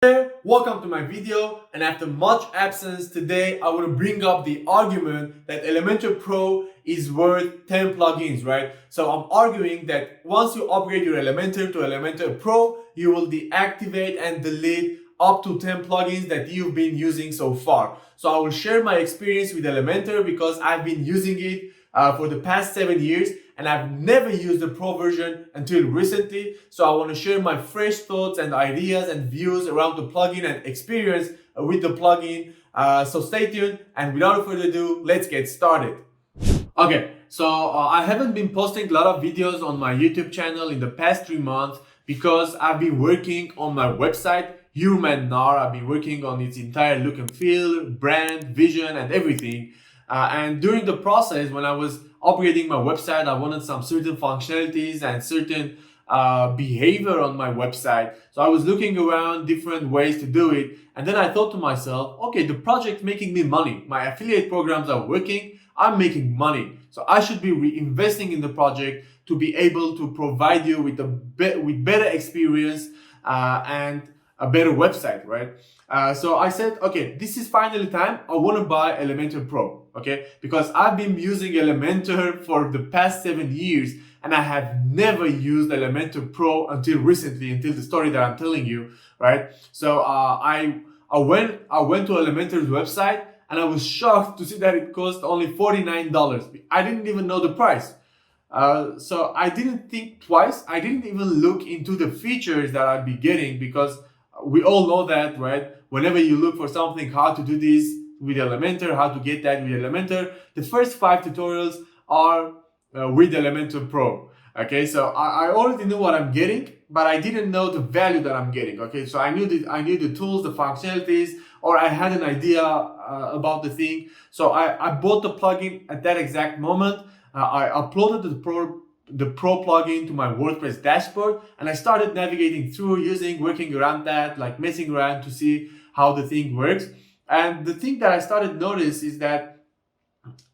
There, welcome to my video, and after much absence today I want to bring up the argument that Elementor Pro is worth 10 plugins, right? So I'm arguing that once you upgrade your Elementor to Elementor Pro, you will deactivate and delete up to 10 plugins that you've been using so far. So I will share my experience with Elementor because I've been using it for the past 7 years, and I've never used the Pro version until recently. So I want to share my fresh thoughts and ideas and views around the plugin and experience with the plugin. So stay tuned, and without further ado, let's get started. Okay, so I haven't been posting a lot of videos on my YouTube channel in the past 3 months because I've been working on my website, Elementor. I've been working on its entire look and feel, brand, vision, and everything. And during the process, when I was upgrading my website, I wanted some certain functionalities and certain behavior on my website. So I was looking around different ways to do it. And then I thought to myself, okay, the project's making me money. My affiliate programs are working. I'm making money. So I should be reinvesting in the project to be able to provide you with better experience and a better website, right? So I said, okay, this is finally time. I want to buy Elementor Pro, okay? Because I've been using Elementor for the past 7 years, and I have never used Elementor Pro until recently, until the story that I'm telling you, right? So I went to Elementor's website, and I was shocked to see that it cost only $49. I didn't even know the price. So I didn't think twice. I didn't even look into the features that I'd be getting, because we all know that, right? Whenever you look for something, how to do this with Elementor, how to get that with Elementor, the first 5 tutorials are with Elementor Pro. Okay, so I already knew what I'm getting, but I didn't know the value that I'm getting. Okay, so I knew the tools, the functionalities, or I had an idea about the thing. So I bought the plugin at that exact moment. I uploaded the Pro plugin to my WordPress dashboard, and I started navigating through, working around that, like messing around to see how the thing works. And the thing that I started notice is that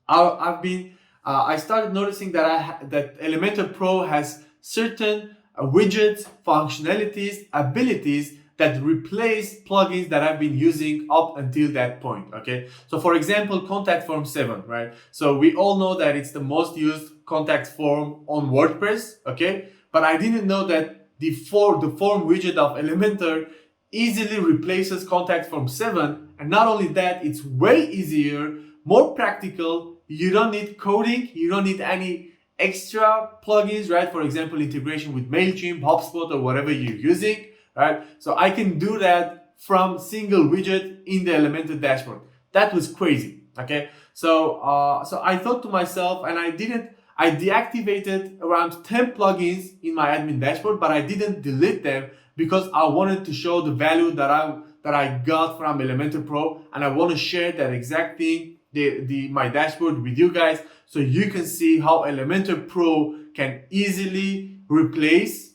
I started noticing that that Elementor Pro has certain widgets, functionalities, abilities that replace plugins that I've been using up until that point. Okay, so for example, contact form 7, right? So we all know that it's the most used contact form on WordPress. Okay, but I didn't know that the form widget of Elementor easily replaces contact form 7. And not only that, it's way easier, more practical. You don't need coding, you don't need any extra plugins, right? For example, integration with MailChimp, HubSpot, or whatever you're using, right? So I can do that from single widget in the Elementor dashboard. That was crazy. Okay, so I thought to myself, and I deactivated around 10 plugins in my admin dashboard, but I didn't delete them because I wanted to show the value that I got from Elementor Pro, and I want to share that exact thing, my dashboard, with you guys, so you can see how Elementor Pro can easily replace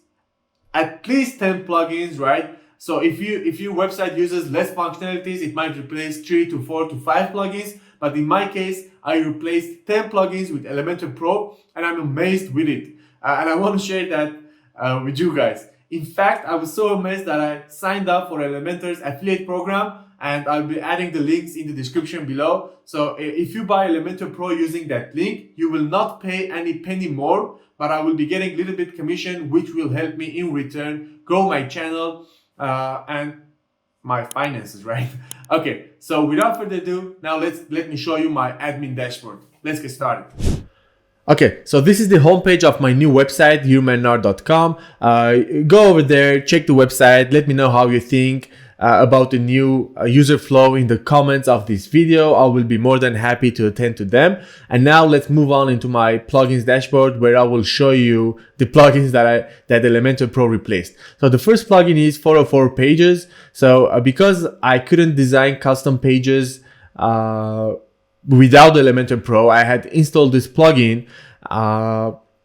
at least 10 plugins, right? So if your website uses less functionalities, it might replace 3 to 4 to 5 plugins. But in my case, I replaced 10 plugins with Elementor Pro, and I'm amazed with it. And I want to share that with you guys. In fact, I was so amazed that I signed up for Elementor's affiliate program, and I'll be adding the links in the description below. So if you buy Elementor Pro using that link, you will not pay any penny more, but I will be getting a little bit commission, which will help me in return grow my channel and my finances, right? Okay, so without further ado, now let me show you my admin dashboard. Let's get started. Okay, so this is the homepage of my new website, Elementor.com. Go over there, check the website, let me know how you think about the new user flow in the comments of this video. I will be more than happy to attend to them. And now let's move on into my plugins dashboard, where I will show you the plugins that Elementor Pro replaced. So the first plugin is 404 pages. So because I couldn't design custom pages without Elementor Pro, I had installed this plugin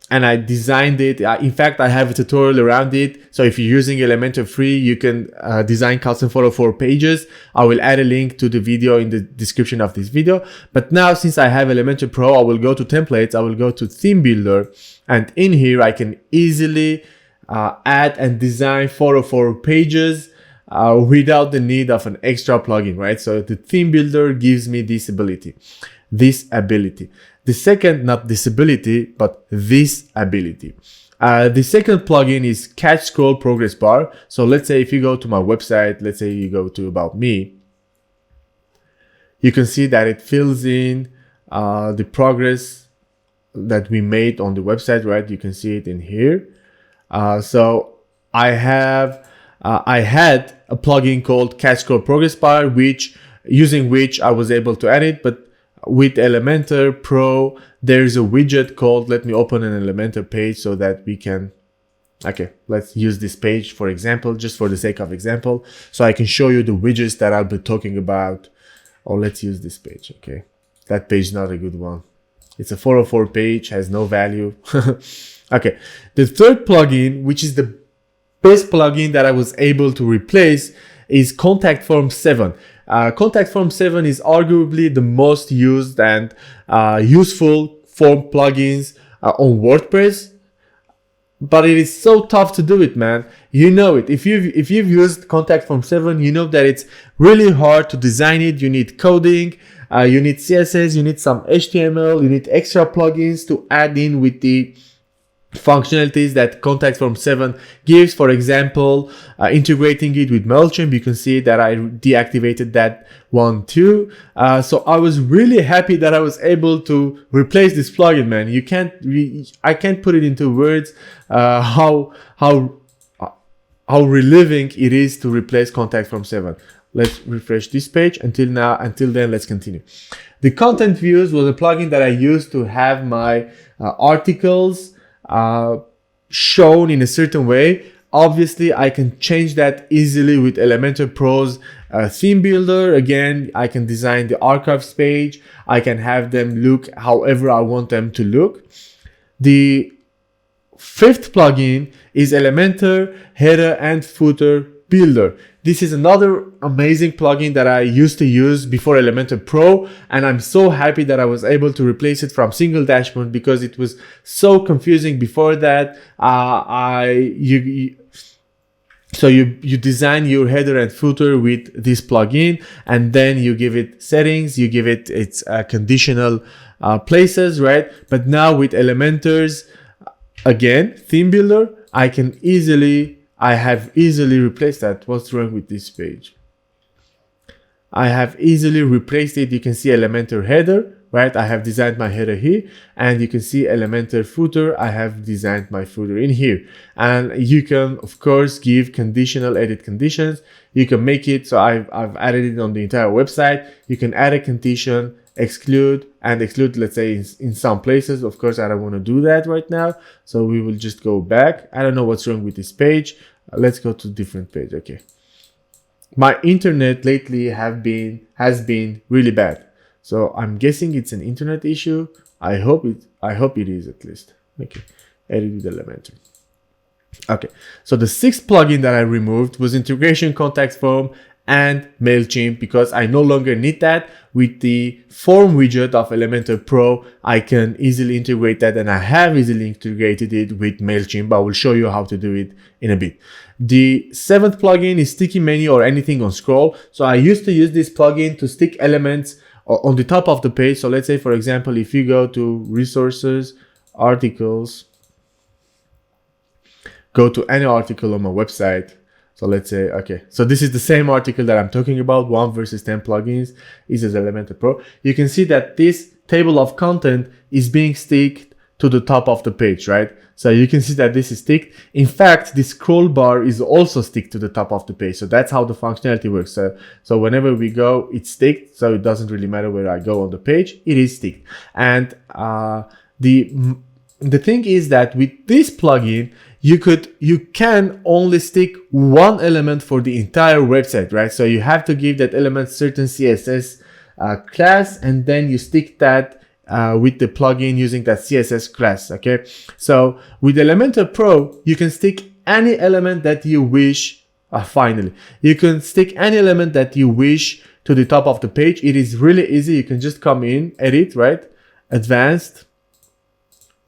and I designed it. In fact, I have a tutorial around it. So if you're using Elementor free, you can design custom 404 pages. I will add a link to the video in the description of this video. But now, since I have Elementor Pro, I will go to templates. I will go to theme builder, and in here I can easily add and design 404 pages without the need of an extra plugin, right? So the theme builder gives me this ability. The second, not disability, but this ability. The second plugin is Catch Scroll Progress Bar. So let's say if you go to my website, let's say you go to About Me, you can see that it fills in the progress that we made on the website, right? You can see it in here. So I had a plugin called Catch Scroll Progress Bar, using which I was able to edit, but with Elementor Pro, there's a widget called, let me open an Elementor page so that we can, okay, let's use this page for example, just for the sake of example, so I can show you the widgets that I'll be talking about. Or let's use this page, okay. That page is not a good one. It's a 404 page, has no value. Okay, the third plugin, which is the best plugin that I was able to replace, is Contact Form 7. Contact Form 7 is arguably the most used and useful form plugins on WordPress, but it is so tough to do it, man. You know it. If you've used Contact Form 7, you know that it's really hard to design it. You need coding, you need CSS, you need some HTML, you need extra plugins to add in with the functionalities that Contact Form 7 gives. For example, integrating it with MailChimp. You can see that I deactivated that one too. So I was really happy that I was able to replace this plugin, man. I can't put it into words how relieving it is to replace Contact Form 7. Let's refresh this page. Until then, let's continue. The content views was a plugin that I used to have my articles shown in a certain way. Obviously, I can change that easily with Elementor Pro's theme builder. Again, I can design the archives page. I can have them look however I want them to look. The fifth plugin is Elementor Header and Footer Builder. This is another amazing plugin that I used to use before Elementor Pro, and I'm so happy that I was able to replace it from single dashboard because it was so confusing before that. So you design your header and footer with this plugin, and then you give it settings, you give it its conditional places, right? But now with Elementor's, again, theme builder, I have easily replaced that. What's wrong with this page? I have easily replaced it. You can see Elementor header, right? I have designed my header here, and you can see Elementor footer. I have designed my footer in here. And you can, of course, give conditional edit conditions. You can make it, so I've added it on the entire website. You can add a condition, exclude, let's say in some places. Of course, I don't want to do that right now, so we will just go back. I don't know what's wrong with this page. Let's go to a different page. Okay, my internet lately has been really bad, so I'm guessing it's an internet issue. I hope it is, at least. Okay, edit with Elementor. Okay, so the sixth plugin that I removed was Integration Contact Form and MailChimp, because I no longer need that. With the form widget of Elementor Pro, I can easily integrate that, and I have easily integrated it with MailChimp. I will show you how to do it in a bit. The seventh plugin is Sticky Menu or Anything on Scroll. So I used to use this plugin to stick elements on the top of the page. So let's say, for example, if you go to Resources, Articles, go to any article on my website. So let's say, okay, so this is the same article that I'm talking about, 1 versus 10 plugins, is as Elementor Pro. You can see that this table of content is being sticked to the top of the page, right? So you can see that this is sticked. In fact, the scroll bar is also sticked to the top of the page. So that's how the functionality works. So whenever we go, it's sticked. So it doesn't really matter where I go on the page, it is sticked. And the thing is that with this plugin, you can only stick one element for the entire website, right? So you have to give that element certain CSS class, and then you stick that with the plugin using that CSS class, okay? So with Elementor Pro, you can stick any element that you wish. Finally, you can stick any element that you wish to the top of the page. It is really easy. You can just come in, edit, right? Advanced,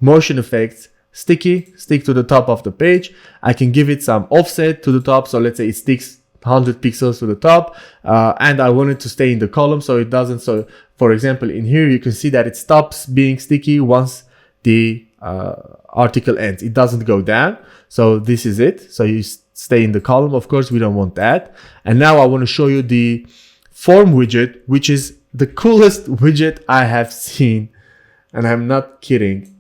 motion effects, stick to the top of the page. I can give it some offset to the top. So let's say it sticks 100 pixels to the top, and I want it to stay in the column so it doesn't. So for example, in here you can see that it stops being sticky once the article ends. It doesn't go down. So this is it. So you stay in the column. Of course, we don't want that. And now I want to show you the form widget, which is the coolest widget I have seen. And I'm not kidding.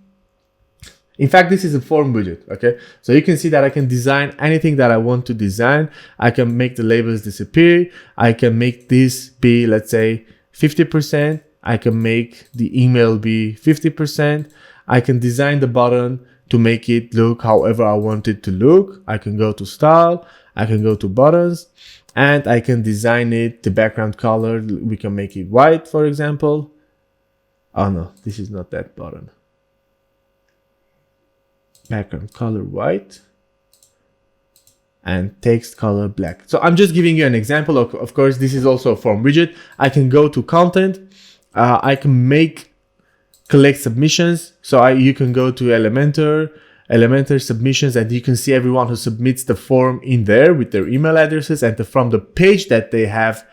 In fact, this is a form widget, okay? So you can see that I can design anything that I want to design. I can make the labels disappear. I can make this be, let's say, 50%. I can make the email be 50%. I can design the button to make it look however I want it to look. I can go to style. I can go to buttons, and I can design it, the background color. We can make it white, for example. Oh no, this is not that button. Background color white and text color black. So I'm just giving you an example. Of course, this is also a form widget. I can go to content. I can collect submissions. So you can go to Elementor submissions, and you can see everyone who submits the form in there with their email addresses, and from the page that they have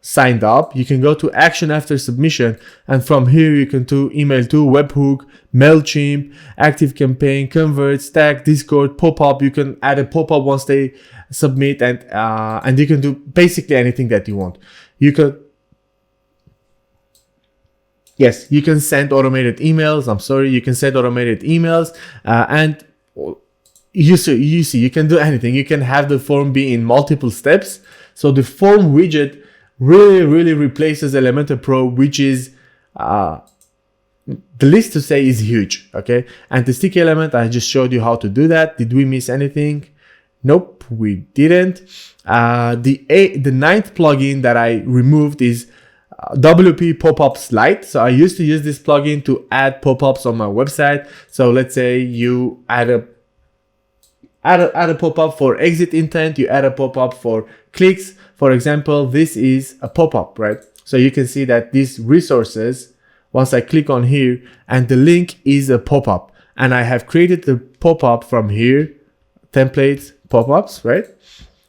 signed up, you can go to action after submission, and from here you can do email to, webhook, MailChimp, ActiveCampaign, Convert, Stack, Discord, pop-up. You can add a pop-up once they submit, and you can do basically anything that you want. You can you can send automated emails. You can send automated emails, and you see you can do anything. You can have the form be in multiple steps. So the form widget really replaces Elementor Pro, which is the list to say is huge. Okay, and the sticky element, I just showed you how to do that. Did we miss anything? Nope, we didn't. The ninth plugin that I removed is WP pop-ups Lite. So I used to use this plugin to add pop-ups on my website. So let's say you add a pop-up for exit intent, you add a pop-up for clicks. For example, this is a pop-up, right? So you can see that these resources, once I click on here, and the link is a pop-up, and I have created the pop-up from here, templates, pop-ups, right?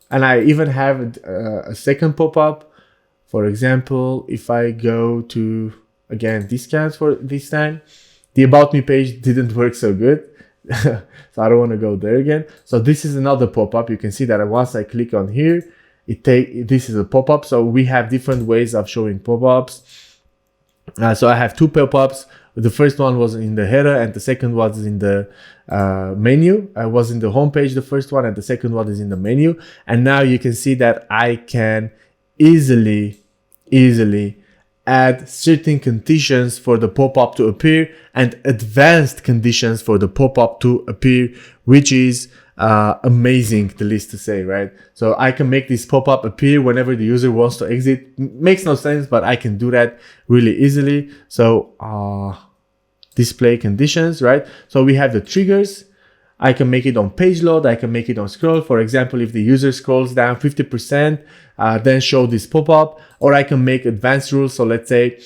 And I even have a second pop-up. For example, if I go to, again, discounts for this time, the About Me page didn't work so good. So I don't want to go there again. So this is another pop-up. You can see that once I click on here, this is a pop-up. So we have different ways of showing pop-ups. So I have two pop-ups. The first one was in the header, and the second was in the menu. I was in the home page, the first one, and the second one is in the menu. And now you can see that I can easily add certain conditions for the pop-up to appear and advanced conditions for the pop-up to appear, which is amazing, the least to say, right? So I can make this pop-up appear whenever the user wants to exit. Makes no sense, but I can do that really easily. So display conditions, right? So we have the triggers. I can make it on page load. I can make it on scroll. For example, if the user scrolls down 50%, then show this pop-up. Or I can make advanced rules. So let's say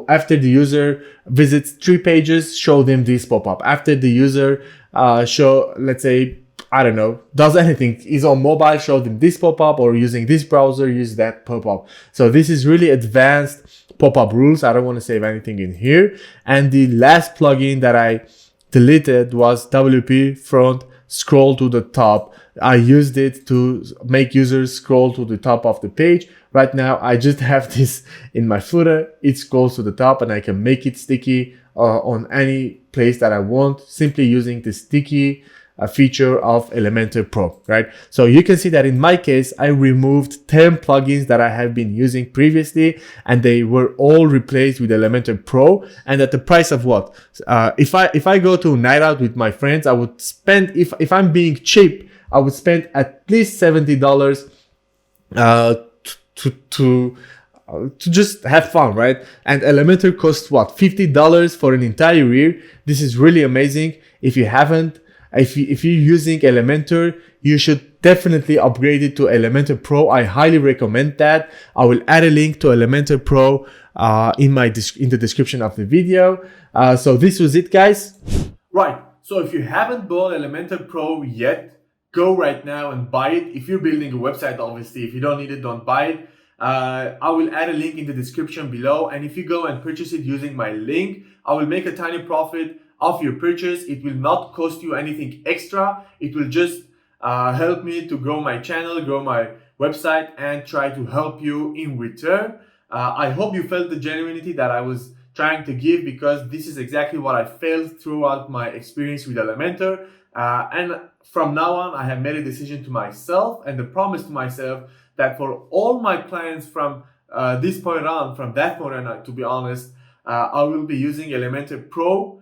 after the user visits 3 pages, show them this pop-up. After the user let's say, I don't know, does anything, is on mobile, show them this pop-up, or using this browser, use that pop-up. So this is really advanced pop-up rules. I don't want to save anything in here. And the last plugin that I deleted was WP front scroll to the top. I used it to make users scroll to the top of the page. Right now, I just have this in my footer. It scrolls to the top, and I can make it sticky on any place that I want, simply using the sticky feature of Elementor Pro, right? So you can see that in my case, I removed 10 plugins that I have been using previously, and they were all replaced with Elementor Pro, and at the price of what? If I go to a night out with my friends, I would spend, if I'm being cheap, I would spend at least $70 to just have fun, right? And Elementor costs what? $50 for an entire year. This is really amazing. If you haven't, if you're using Elementor, you should definitely upgrade it to Elementor Pro. I highly recommend that. I will add a link to Elementor Pro in the description of the video. So this was it, guys. Right. So if you haven't bought Elementor Pro yet, go right now and buy it. If you're building a website, obviously, if you don't need it, don't buy it. I will add a link in the description below, and if you go and purchase it using my link, I will make a tiny profit of your purchase. It will not cost you anything extra. It will just help me to grow my channel, grow my website, and try to help you in return. I hope you felt the genuinity that I was trying to give, because this is exactly what I felt throughout my experience with Elementor. And from now on, I have made a decision to myself and the promise to myself that for all my clients from this point on, from that point on, to be honest, I will be using Elementor Pro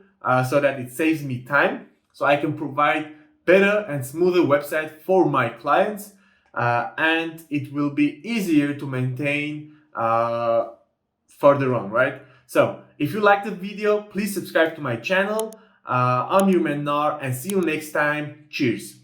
so that it saves me time, so I can provide better and smoother website for my clients, and it will be easier to maintain further on, right? So if you liked the video, please subscribe to my channel. I'm your Mennar, and see you next time. Cheers.